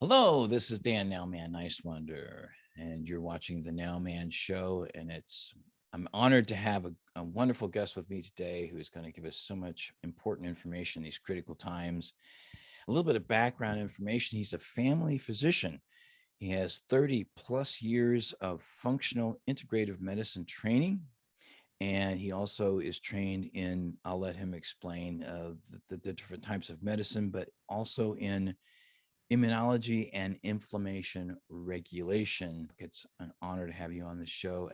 Hello, this is Dan Nowman, Nice Wonder, and you're watching the Nowman Show. And I'm honored to have a wonderful guest with me today who is going to give us so much important information in these critical times. A little bit of background information. He's a family physician. He has 30 plus years of functional integrative medicine training. And he also is trained in, I'll let him explain the different types of medicine, but also in immunology and inflammation regulation. It's an honor to have you on the show.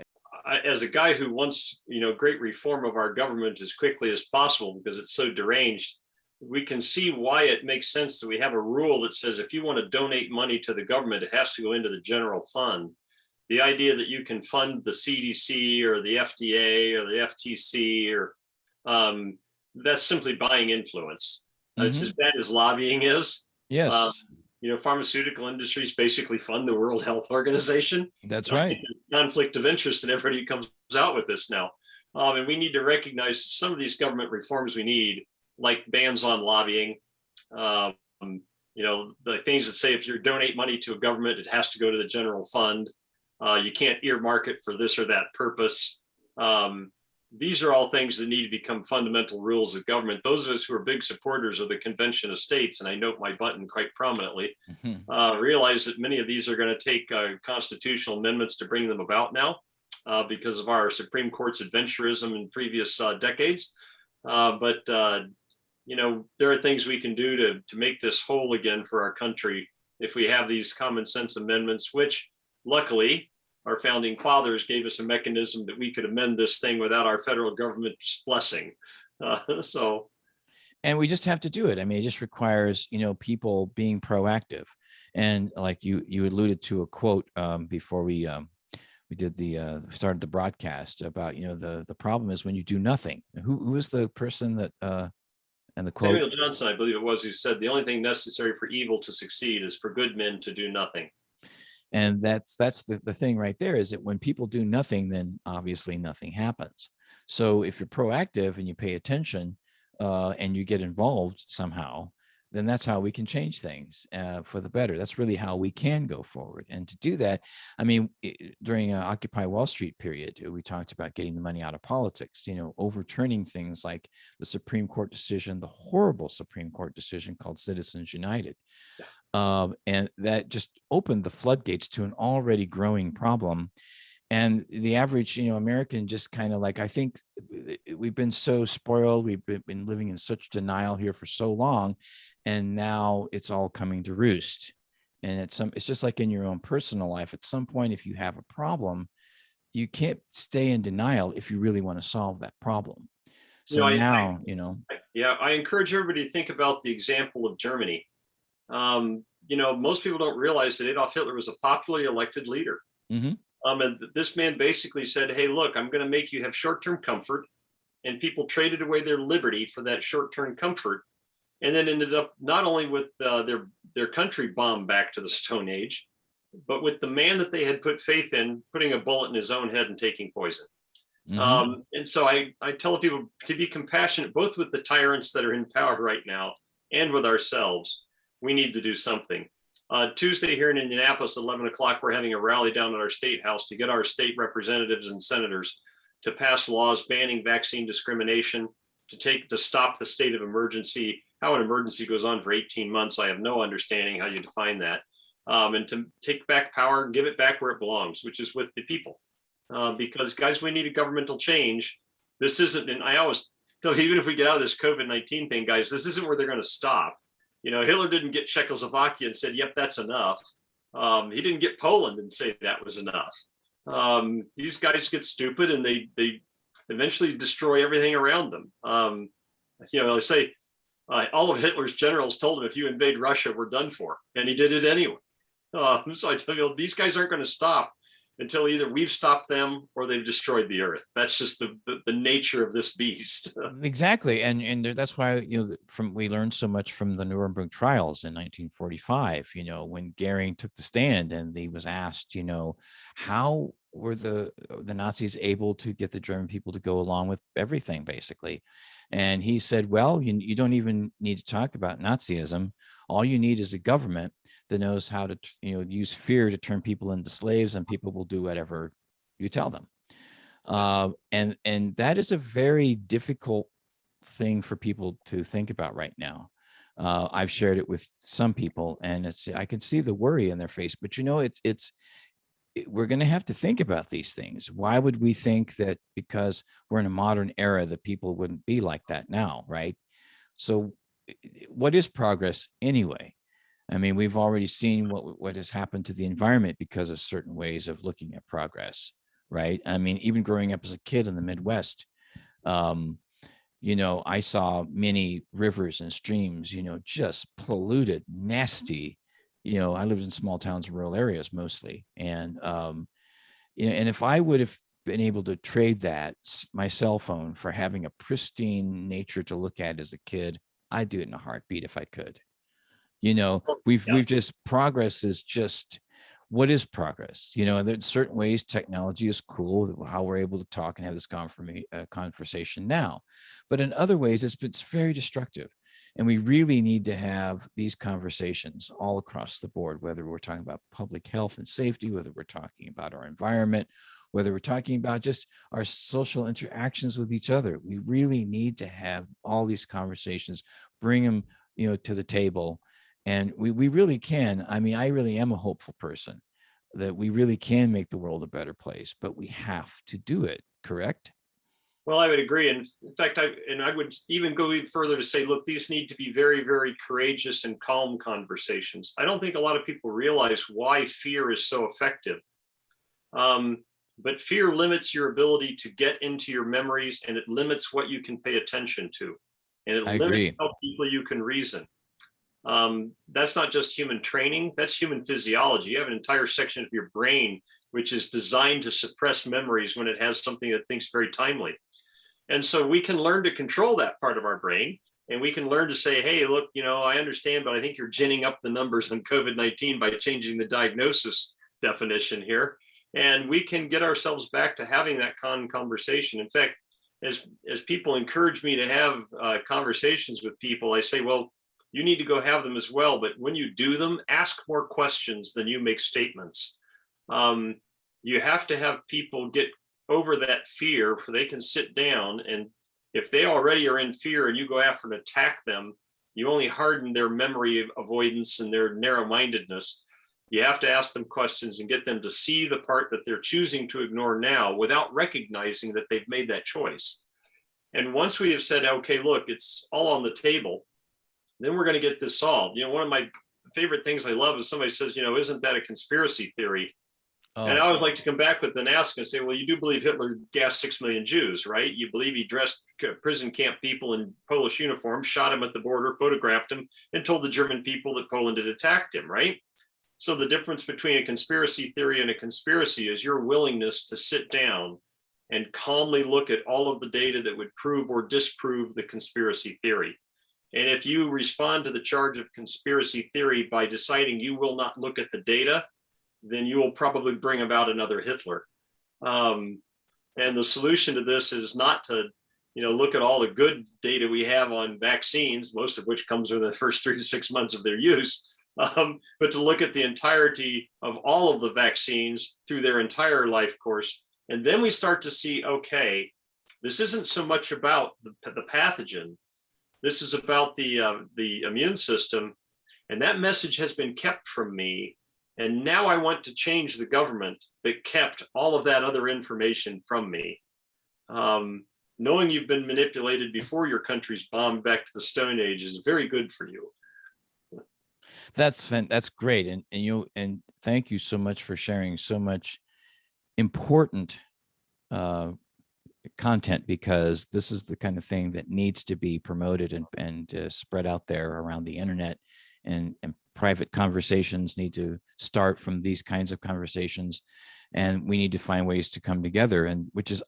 As a guy who wants, great reform of our government as quickly as possible because it's so deranged, we can see why it makes sense that we have a rule that says if you want to donate money to the government, it has to go into the general fund. The idea that you can fund the CDC or the FDA or the FTC or that's simply buying influence. It's as bad as lobbying is. Yes. Pharmaceutical industries basically fund the World Health Organization. That's right. Conflict of interest in everybody who comes out with this now. And we need to recognize some of these government reforms we need, like bans on lobbying. The things that say if you donate money to a government, it has to go to the general fund. You can't earmark it for this or that purpose. These are all things that need to become fundamental rules of government. Those of us who are big supporters of the Convention of States, and I note my button quite prominently, realize that many of these are going to take constitutional amendments to bring them about now because of our Supreme Court's adventurism in previous decades. But there are things we can do to make this whole again for our country if we have these common sense amendments, which luckily our founding fathers gave us a mechanism that we could amend this thing without our federal government's blessing. And we just have to do it. I mean, it just requires, people being proactive. And like you alluded to a quote before we did started the broadcast about, the problem is when you do nothing. Who is the person that, and the quote? Samuel Johnson, I believe it was, who said the only thing necessary for evil to succeed is for good men to do nothing. And that's the thing right there, is that when people do nothing, then obviously nothing happens. So if you're proactive and you pay attention and you get involved somehow, then that's how we can change things for the better. That's really how we can go forward. And to do that, I mean, during Occupy Wall Street period, we talked about getting the money out of politics, overturning things like the Supreme Court decision, the horrible Supreme Court decision called Citizens United. And that just opened the floodgates to an already growing problem. And the average, American just kind of like, I think we've been so spoiled. We've been living in such denial here for so long. And now it's all coming to roost. And it's just like in your own personal life. At some point, if you have a problem, you can't stay in denial if you really want to solve that problem. So I encourage everybody to think about the example of Germany. Most people don't realize that Adolf Hitler was a popularly elected leader. Mm-hmm. And this man basically said, hey, look, I'm going to make you have short-term comfort. And people traded away their liberty for that short-term comfort. And then ended up not only with their country bombed back to the Stone Age, but with the man that they had put faith in, putting a bullet in his own head and taking poison. Mm-hmm. And so I tell people to be compassionate, both with the tyrants that are in power right now and with ourselves. We need to do something. Tuesday here in Indianapolis, 11 o'clock, we're having a rally down at our state house to get our state representatives and senators to pass laws banning vaccine discrimination, to stop the state of emergency. How an emergency goes on for 18 months, I have no understanding how you define that. And to take back power and give it back where it belongs, which is with the people. Because guys, we need a governmental change. This isn't, and I always tell you, even if we get out of this COVID-19 thing, guys, this isn't where they're going to stop. Hitler didn't get Czechoslovakia and said, yep, that's enough. He didn't get Poland and say that was enough. These guys get stupid and they eventually destroy everything around them. They say all of Hitler's generals told him, if you invade Russia, we're done for. And he did it anyway. So I tell you, these guys aren't going to stop until either we've stopped them or they've destroyed the earth. That's just the nature of this beast. Exactly. And that's why, we learned so much from the Nuremberg trials in 1945, when Goering took the stand and he was asked, how were the Nazis able to get the German people to go along with everything, basically? And he said, well, you don't even need to talk about Nazism. All you need is a government that knows how to, use fear to turn people into slaves, and people will do whatever you tell them. And that is a very difficult thing for people to think about right now. I've shared it with some people, and I can see the worry in their face. But we're going to have to think about these things. Why would we think that because we're in a modern era that people wouldn't be like that now, right? So, what is progress anyway? I mean, we've already seen what has happened to the environment because of certain ways of looking at progress, right? I mean, even growing up as a kid in the Midwest, um, I saw many rivers and streams, just polluted, nasty. I lived in small towns and rural areas mostly. And, and if I would have been able to trade my cell phone for having a pristine nature to look at as a kid, I'd do it in a heartbeat if I could. We've just, progress is just, what is progress? There's certain ways technology is cool, how we're able to talk and have this conversation now, but in other ways it's very destructive. And we really need to have these conversations all across the board, whether we're talking about public health and safety, whether we're talking about our environment, whether we're talking about just our social interactions with each other. We really need to have all these conversations, bring them, to the table. And we really can. I mean, I really am a hopeful person that we really can make the world a better place, but we have to do it, correct? Well, I would agree. And in fact, I would even go even further to say, look, these need to be very, very courageous and calm conversations. I don't think a lot of people realize why fear is so effective. But fear limits your ability to get into your memories, and it limits what you can pay attention to. And it limits how people you can reason. That's not just human training, that's human physiology. You have an entire section of your brain which is designed to suppress memories when it has something that thinks very timely. And so we can learn to control that part of our brain, and we can learn to say, hey, look, I understand, but I think you're ginning up the numbers on COVID-19 by changing the diagnosis definition here. And we can get ourselves back to having that conversation. In fact, as people encourage me to have conversations with people, I say, well, you need to go have them as well. But when you do them, ask more questions than you make statements. You have to have people get over that fear so they can sit down. And if they already are in fear and you go after and attack them, you only harden their memory avoidance and their narrow-mindedness. You have to ask them questions and get them to see the part that they're choosing to ignore now without recognizing that they've made that choice. And once we have said, okay, look, it's all on the table, then we're going to get this solved. One of my favorite things I love is somebody says, isn't that a conspiracy theory? Oh. And I always like to come back with an ask and say, well, you do believe Hitler gassed 6 million Jews, right? You believe he dressed prison camp people in Polish uniforms, shot him at the border, photographed him, and told the German people that Poland had attacked him, right? So the difference between a conspiracy theory and a conspiracy is your willingness to sit down and calmly look at all of the data that would prove or disprove the conspiracy theory. And if you respond to the charge of conspiracy theory by deciding you will not look at the data, then you will probably bring about another Hitler. And the solution to this is not to, look at all the good data we have on vaccines, most of which comes within the first 3 to 6 months of their use, but to look at the entirety of all of the vaccines through their entire life course. And then we start to see, okay, this isn't so much about the pathogen. This is about the immune system. And that message has been kept from me. And now I want to change the government that kept all of that other information from me. Knowing you've been manipulated before your country's bombed back to the Stone Age is very good for you. That's great. And thank you so much for sharing so much important content, because this is the kind of thing that needs to be promoted and spread out there around the internet, and private conversations need to start from these kinds of conversations, and we need to find ways to come together. And which is,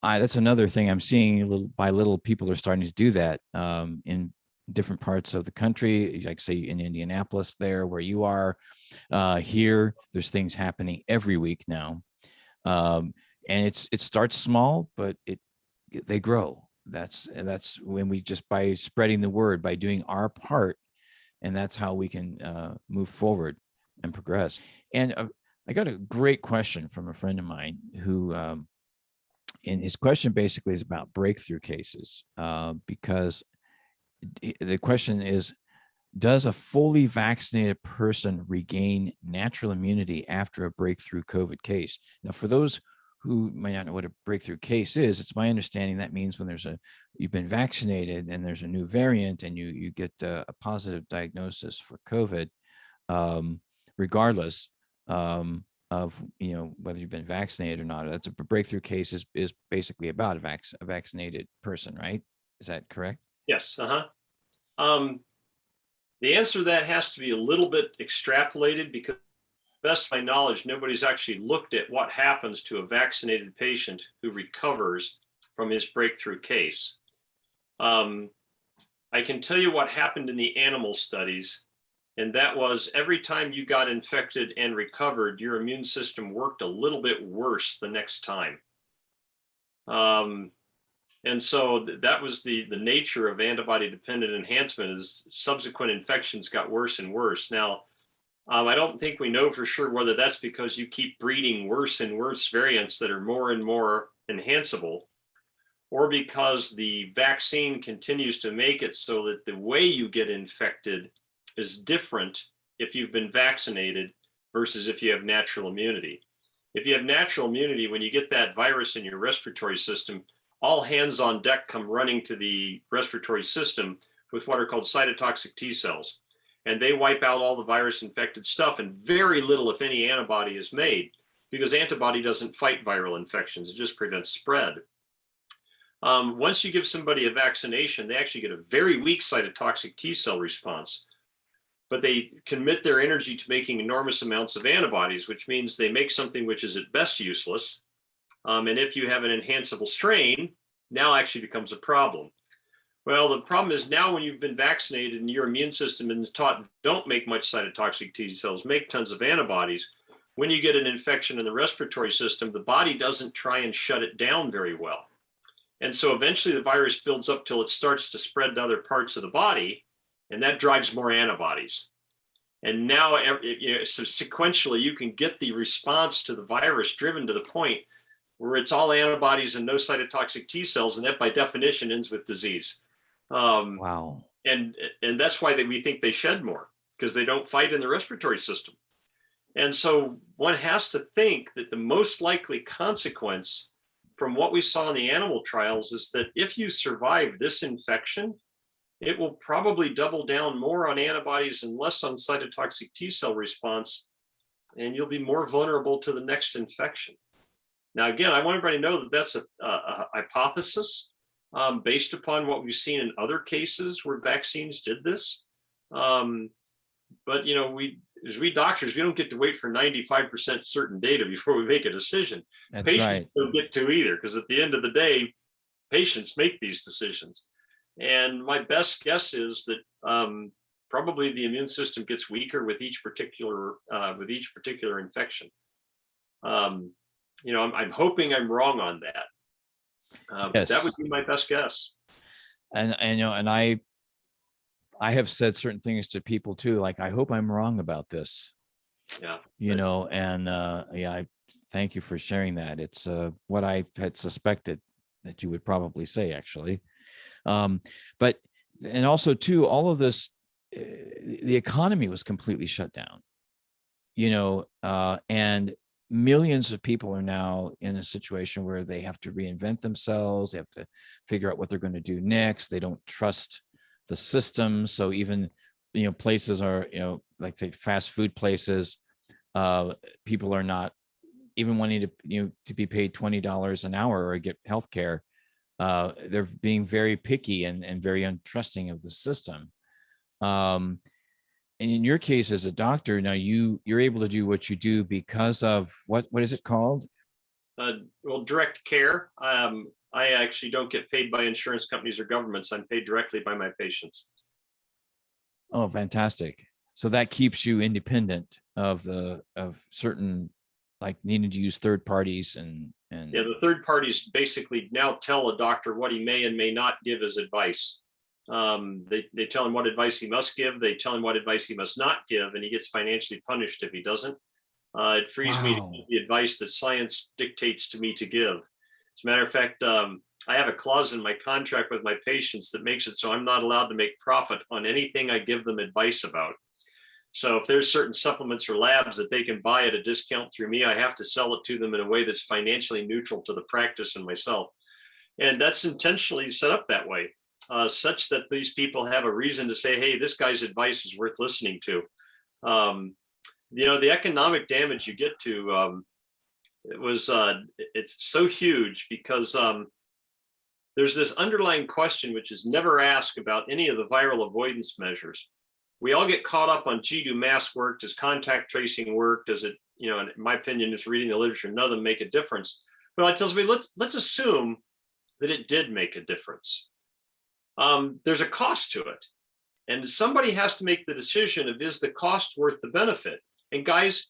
that's another thing I'm seeing, little by little, people are starting to do that in different parts of the country, like say in Indianapolis, there where you are. Here, there's things happening every week now. And it starts small, but they grow. That's when we, just by spreading the word, by doing our part and that's how we can move forward and progress. And I got a great question from a friend of mine who, and his question basically is about breakthrough cases, because the question is, does a fully vaccinated person regain natural immunity after a breakthrough COVID case? Now, for those who might not know what a breakthrough case is, it's my understanding that means when you've been vaccinated and there's a new variant and you get a positive diagnosis for COVID, regardless of whether you've been vaccinated or not. That's a breakthrough case is basically about a vaccinated person, right? Is that correct? Yes. The answer to that has to be a little bit extrapolated because, best of my knowledge, nobody's actually looked at what happens to a vaccinated patient who recovers from his breakthrough case. I can tell you what happened in the animal studies, and that was every time you got infected and recovered, your immune system worked a little bit worse the next time. And so that was the nature of antibody-dependent enhancement, is subsequent infections got worse and worse. Now, I don't think we know for sure whether that's because you keep breeding worse and worse variants that are more and more enhanceable, or because the vaccine continues to make it so that the way you get infected is different if you've been vaccinated versus if you have natural immunity. If you have natural immunity, when you get that virus in your respiratory system, all hands on deck come running to the respiratory system with what are called cytotoxic T cells. And they wipe out all the virus infected stuff, and very little, if any, antibody is made, because antibody doesn't fight viral infections, it just prevents spread. Once you give somebody a vaccination, they actually get a very weak cytotoxic T cell response, but they commit their energy to making enormous amounts of antibodies, which means they make something which is at best useless. And if you have an enhanceable strain, now actually becomes a problem. Well, the problem is now when you've been vaccinated and your immune system is taught, don't make much cytotoxic T cells, make tons of antibodies. When you get an infection in the respiratory system, the body doesn't try and shut it down very well. And so eventually the virus builds up till it starts to spread to other parts of the body, and that drives more antibodies. And now, so sequentially, you can get the response to the virus driven to the point where it's all antibodies and no cytotoxic T cells, and that by definition ends with disease. Wow. And that's why we think they shed more, because they don't fight in the respiratory system. And so one has to think that the most likely consequence from what we saw in the animal trials is that if you survive this infection, it will probably double down more on antibodies and less on cytotoxic T cell response, and you'll be more vulnerable to the next infection. Now, again, I want everybody to know that that's a hypothesis based upon what we've seen in other cases where vaccines did this. But, as we doctors, we don't get to wait for 95% certain data before we make a decision. That's Patients right. don't get to either, because at the end of the day, patients make these decisions. And my best guess is that probably the immune system gets weaker with each particular infection. I'm hoping I'm wrong on that. Yes. That would be my best guess. And I have said certain things to people too, like, I hope I'm wrong about this. Yeah. I thank you for sharing that. It's what I had suspected that you would probably say, actually. But and also too, all of this, the economy was completely shut down, and millions of people are now in a situation where they have to reinvent themselves. They have to figure out what they're going to do next. They don't trust the system. So even, places are, like say fast food places, people are not even wanting to be paid $20 an hour or get healthcare. They're being very picky and very untrusting of the system. And in your case as a doctor, now you're able to do what you do because of what is it called? Well, direct care. I actually don't get paid by insurance companies or governments. I'm paid directly by my patients. Oh, fantastic. So that keeps you independent of certain, like, needing to use third parties and Yeah, the third parties basically now tell a doctor what he may and may not give as advice. They tell him what advice he must give. They tell him what advice he must not give, and he gets financially punished if he doesn't. It frees me to give Wow. the advice that science dictates to me to give. As a matter of fact, I have a clause in my contract with my patients that makes it so I'm not allowed to make profit on anything I give them advice about. So if there's certain supplements or labs that they can buy at a discount through me, I have to sell it to them in a way that's financially neutral to the practice and myself. And that's intentionally set up that way, such that these people have a reason to say, hey, this guy's advice is worth listening to. The economic damage you get to, it's so huge because there's this underlying question which is never asked about any of the viral avoidance measures. We all get caught up on, gee, do masks work? Does contact tracing work? Does it, in my opinion, just reading the literature, none of them make a difference. But it tells me, let's assume that it did make a difference. There's a cost to it. And somebody has to make the decision of, is the cost worth the benefit? And guys,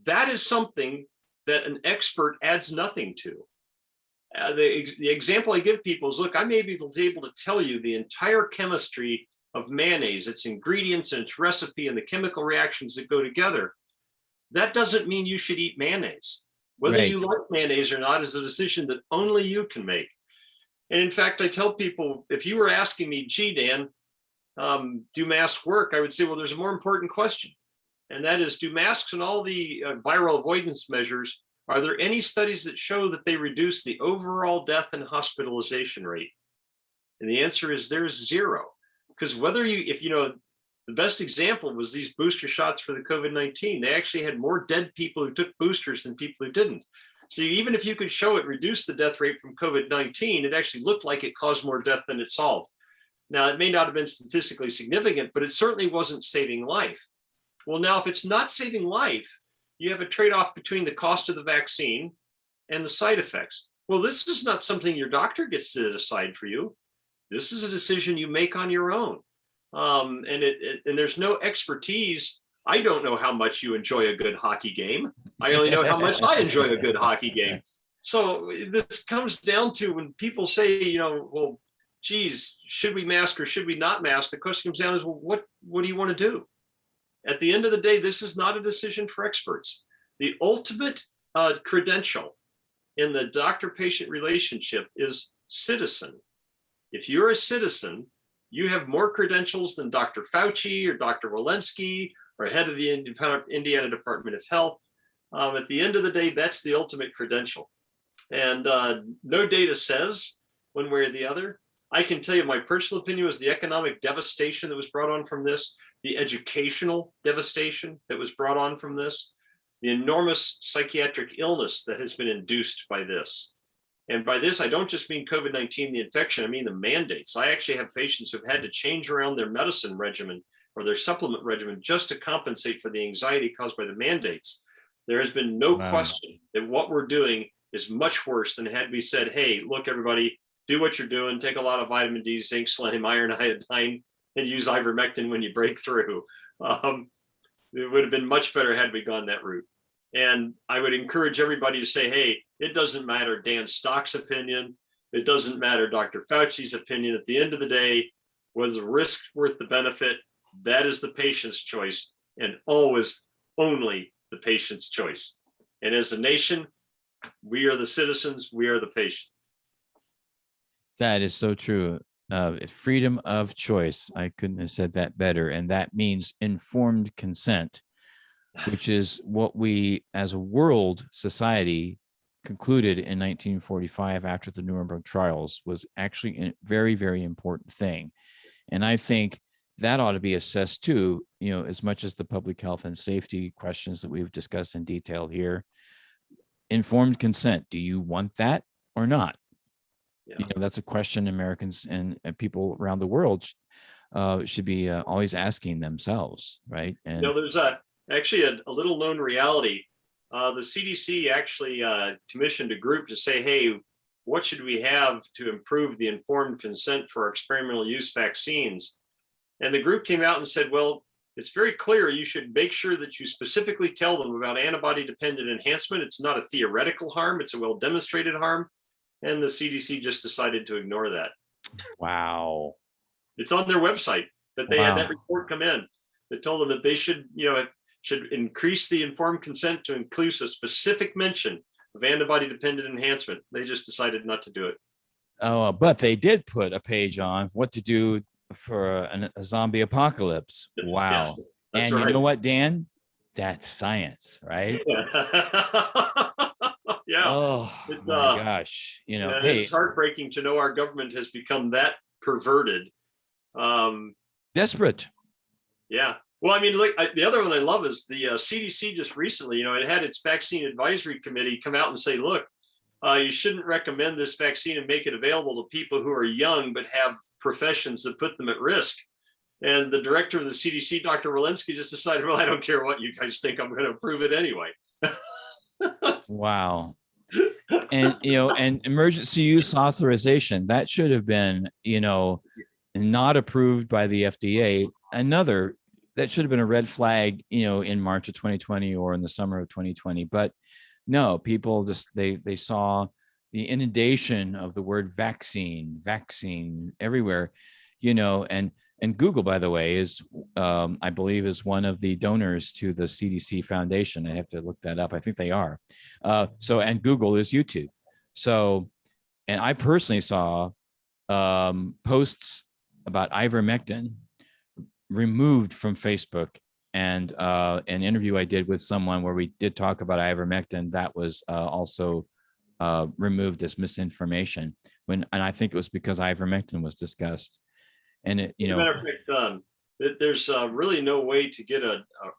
that is something that an expert adds nothing to. The example I give people is, look, I may be able to tell you the entire chemistry of mayonnaise, its ingredients and its recipe and the chemical reactions that go together. That doesn't mean you should eat mayonnaise. Whether you like mayonnaise or not is a decision that only you can make. And in fact, I tell people, if you were asking me, gee, Dan, do masks work? I would say, well, there's a more important question. And that is, do masks and all the viral avoidance measures, are there any studies that show that they reduce the overall death and hospitalization rate? And the answer is there's zero. Because the best example was these booster shots for the COVID-19. They actually had more dead people who took boosters than people who didn't. So even if you could show it reduced the death rate from COVID-19, it actually looked like it caused more death than it solved. Now, it may not have been statistically significant, but it certainly wasn't saving life. Well, now, if it's not saving life, you have a trade-off between the cost of the vaccine and the side effects. Well, this is not something your doctor gets to decide for you. This is a decision you make on your own. And there's no expertise. I don't know how much you enjoy a good hockey game. I only know how much I enjoy a good hockey game. So this comes down to when people say, well, geez, should we mask or should we not mask? The question comes down is, well, what do you want to do? At the end of the day, this is not a decision for experts. The ultimate credential in the doctor-patient relationship is citizen. If you're a citizen, you have more credentials than Dr. Fauci or Dr. Walensky or head of the Indiana Department of Health. At the end of the day, that's the ultimate credential. And no data says one way or the other. I can tell you my personal opinion was the economic devastation that was brought on from this, the educational devastation that was brought on from this, the enormous psychiatric illness that has been induced by this. And by this, I don't just mean COVID-19, the infection, I mean the mandates. I actually have patients who've had to change around their medicine regimen or their supplement regimen just to compensate for the anxiety caused by the mandates. There has been no question that what we're doing is much worse than had we said, hey, look, everybody, do what you're doing, take a lot of vitamin D, zinc, selenium, iron, iodine, and use ivermectin when you break through. It would have been much better had we gone that route. And I would encourage everybody to say, hey, it doesn't matter Dan Stock's opinion. It doesn't matter Dr. Fauci's opinion. At the end of the day, was the risk worth the benefit? That is the patient's choice, and always only the patient's choice. And as a nation, we are the citizens, we are the patient. That is so true. Freedom of choice. I couldn't have said that better. And that means informed consent, which is what we as a world society concluded in 1945 after the Nuremberg trials was actually a very, very important thing. And I think that ought to be assessed too, as much as the public health and safety questions that we've discussed in detail here. Informed consent. Do you want that or not? Yeah. That's a question Americans and people around the world should be always asking themselves, right? And there's actually a little known reality. The CDC actually commissioned a group to say, hey, what should we have to improve the informed consent for experimental use vaccines? And the group came out and said, well, it's very clear you should make sure that you specifically tell them about antibody-dependent enhancement. It's not a theoretical harm, it's a well-demonstrated harm. And the CDC just decided to ignore that. Wow. It's on their website that they had that Wow. report come in that told them that they should increase the informed consent to include a specific mention of antibody-dependent enhancement. They just decided not to do it. Oh, but they did put a page on what to do for a zombie apocalypse. Yes, Wow. that's And you know right. what, Dan? That's science, right? Yeah, Oh it, my gosh. yeah, it's Hey, heartbreaking to know our government has become that perverted. Um, desperate. yeah. Well, I mean, look, the other one I love is the CDC just recently, it had its vaccine advisory committee come out and say, look, you shouldn't recommend this vaccine and make it available to people who are young but have professions that put them at risk. And the director of the CDC, Dr. Walensky, just decided, well, I don't care what you guys think, I'm going to approve it anyway. Wow. And and emergency use authorization, that should have been, not approved by the FDA. Another that should have been a red flag, in March of 2020 or in the summer of 2020. But no, people just they saw the inundation of the word vaccine everywhere, and Google, by the way, is I believe is one of the donors to the CDC Foundation. I have to look that up. I think they are. And Google is YouTube. So, and I personally saw posts about ivermectin removed from Facebook, and an interview I did with someone where we did talk about ivermectin that was also removed as misinformation and I think it was because ivermectin was discussed. And As a matter of fact, there's really no way to get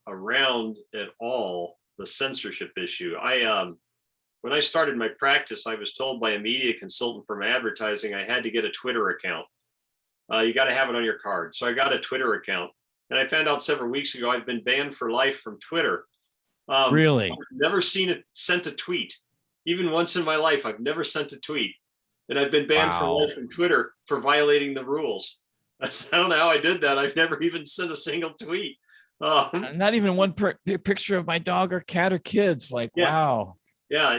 around at all the censorship issue. When I started my practice, I was told by a media consultant from advertising I had to get a Twitter account. You got to have it on your card. So I got a Twitter account, and I found out several weeks ago I've been banned for life from Twitter. really, I've never sent a tweet, even once in my life. I've never sent a tweet, and I've been banned for wow, life from Twitter for violating the rules. I don't know how I did that. I've never even sent a single tweet. not even one picture of my dog or cat or kids. Like, Yeah, wow. yeah.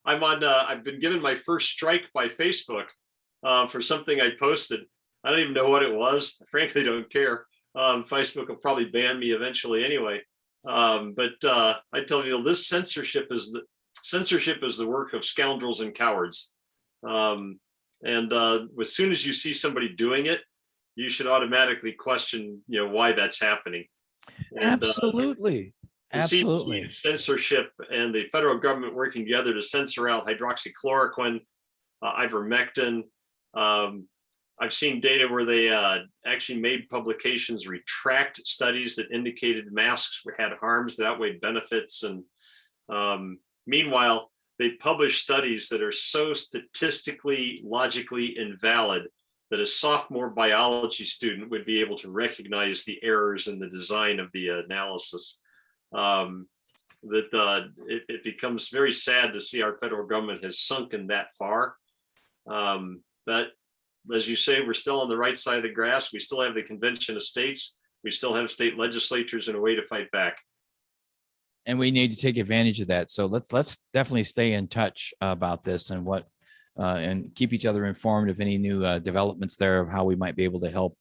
I'm on. I've been given my first strike by Facebook for something I posted. I don't even know what it was. I frankly don't care. Facebook will probably ban me eventually anyway. But I tell you, this censorship is the work of scoundrels and cowards. And as soon as you see somebody doing it, you should automatically question, why that's happening. And Absolutely. the CDC Absolutely. censorship and the federal government working together to censor out hydroxychloroquine, ivermectin. I've seen data where they actually made publications retract studies that indicated masks had harms that outweighed benefits. And meanwhile, they publish studies that are so statistically, logically invalid that a sophomore biology student would be able to recognize the errors in the design of the analysis. It becomes very sad to see our federal government has sunken that far. But as you say, we're still on the right side of the grass. We still have the Convention of States. We still have state legislatures and a way to fight back. And we need to take advantage of that. So let's definitely stay in touch about this and and keep each other informed of any new developments there of how we might be able to help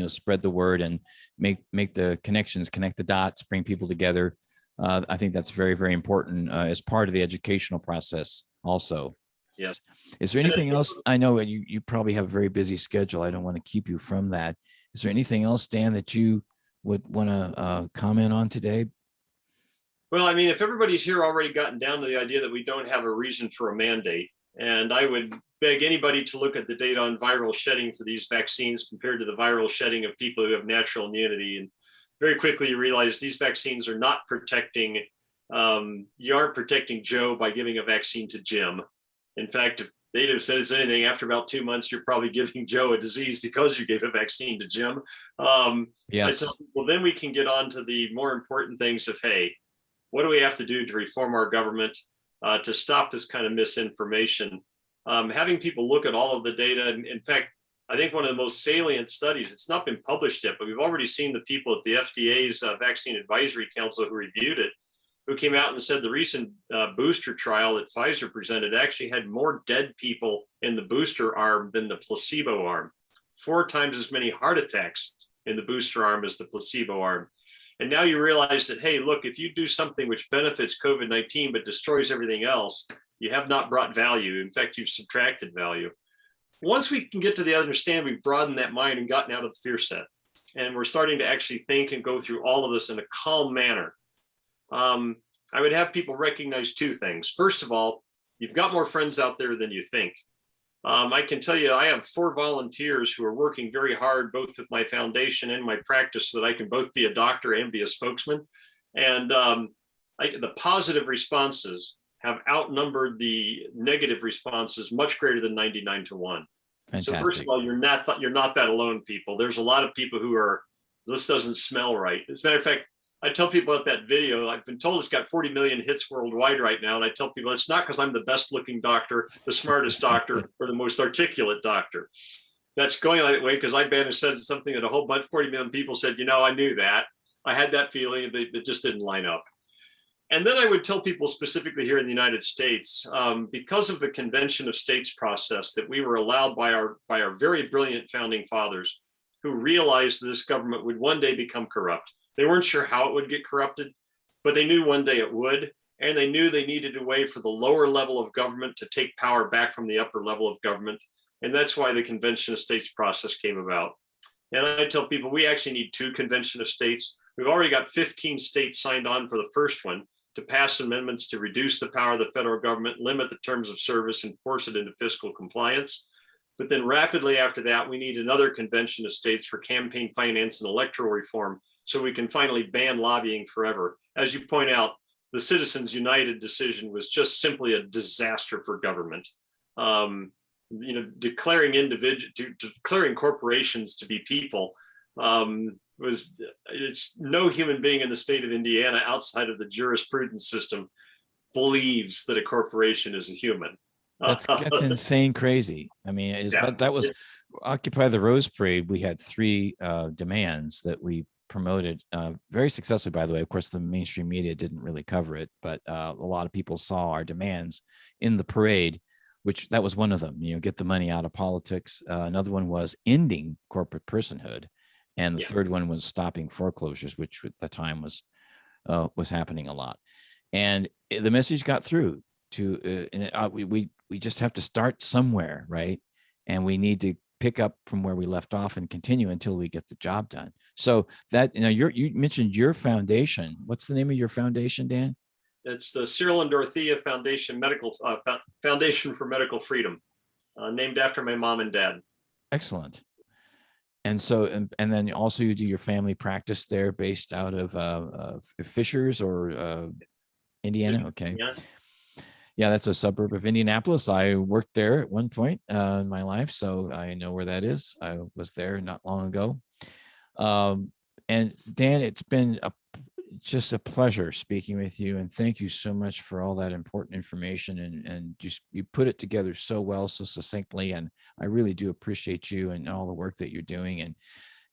spread the word and make the connections, connect the dots, bring people together. I think that's very, very important as part of the educational process also. Yes. Is there anything else? I know you probably have a very busy schedule. I don't want to keep you from that. Is there anything else, Dan, that you would want to comment on today? Well, I mean, if everybody's here already gotten down to the idea that we don't have a reason for a mandate, and I would beg anybody to look at the data on viral shedding for these vaccines compared to the viral shedding of people who have natural immunity. And very quickly you realize these vaccines are not protecting, you aren't protecting Joe by giving a vaccine to Jim. In fact, if data says anything, after about 2 months, you're probably giving Joe a disease because you gave a vaccine to Jim. Yes. I tell people, then we can get on to the more important things of, hey, what do we have to do to reform our government to stop this kind of misinformation? Having people look at all of the data. In fact, I think one of the most salient studies, it's not been published yet, but we've already seen the people at the FDA's Vaccine Advisory Council who reviewed it, who came out and said the recent booster trial that Pfizer presented actually had more dead people in the booster arm than the placebo arm. 4 times as many heart attacks in the booster arm as the placebo arm. And now you realize that, hey, look, if you do something which benefits COVID-19 but destroys everything else, you have not brought value. In fact, you've subtracted value. Once we can get to the understand, we've broadened that mind and gotten out of the fear set. And we're starting to actually think and go through all of this in a calm manner. I would have people recognize 2 things. First of all, you've got more friends out there than you think. I can tell you, I have 4 volunteers who are working very hard, both with my foundation and my practice, so that I can both be a doctor and be a spokesman. And the positive responses have outnumbered the negative responses much greater than 99-1. Fantastic. So first of all, you're not that alone, people. There's a lot of people who are, this doesn't smell right. As a matter of fact, I tell people about that video, I've been told it's got 40 million hits worldwide right now. And I tell people it's not because I'm the best looking doctor, the smartest doctor, or the most articulate doctor. That's going that way because I managed to said something that a whole bunch, 40 million people said, you know, I knew that. I had that feeling, it just didn't line up. And then I would tell people specifically here in the United States, because of the Convention of States process that we were allowed by our very brilliant founding fathers who realized this government would one day become corrupt. They weren't sure how it would get corrupted, but they knew one day it would. And they knew they needed a way for the lower level of government to take power back from the upper level of government. And that's why the Convention of States process came about. And I tell people we actually need 2 Convention of States. We've already got 15 states signed on for the first one to pass amendments to reduce the power of the federal government, limit the terms of service, and force it into fiscal compliance. But then rapidly after that, we need another Convention of States for campaign finance and electoral reform, so we can finally ban lobbying forever. As you point out, the Citizens United decision was just simply a disaster for government. Declaring corporations to be people it's no human being in the state of Indiana outside of the jurisprudence system believes that a corporation is a human. That's insane crazy. I mean, that was Occupy the Rose Parade. We had 3 demands that we promoted very successfully, by the way. Of course, the mainstream media didn't really cover it, but a lot of people saw our demands in the parade, which that was one of them, get the money out of politics. Another one was ending corporate personhood. And the third one was stopping foreclosures, which at the time was happening a lot. And the message got through to, we just have to start somewhere, right? And we need to pick up from where we left off and continue until we get the job done. So that, you mentioned your foundation. What's the name of your foundation, Dan? It's the Cyril and Dorothea Foundation Foundation for Medical Freedom, named after my mom and dad. Excellent. And so, and then also you do your family practice there based out of Fishers or Indiana? Okay. Yeah, that's a suburb of Indianapolis. I worked there at one point in my life, so I know where that is. I was there not long ago. And Dan, it's been just a pleasure speaking with you, and thank you so much for all that important information, and just you put it together so well, so succinctly, and I really do appreciate you and all the work that you're doing.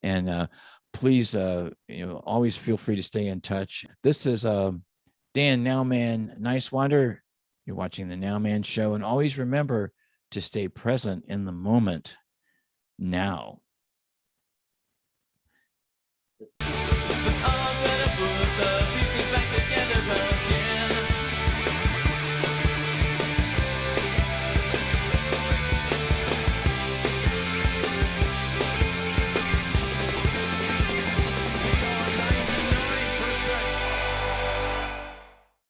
And please, always feel free to stay in touch. This is Dan Nowman, Nice Wander. You're watching the Nowman Show, and always remember to stay present in the moment now.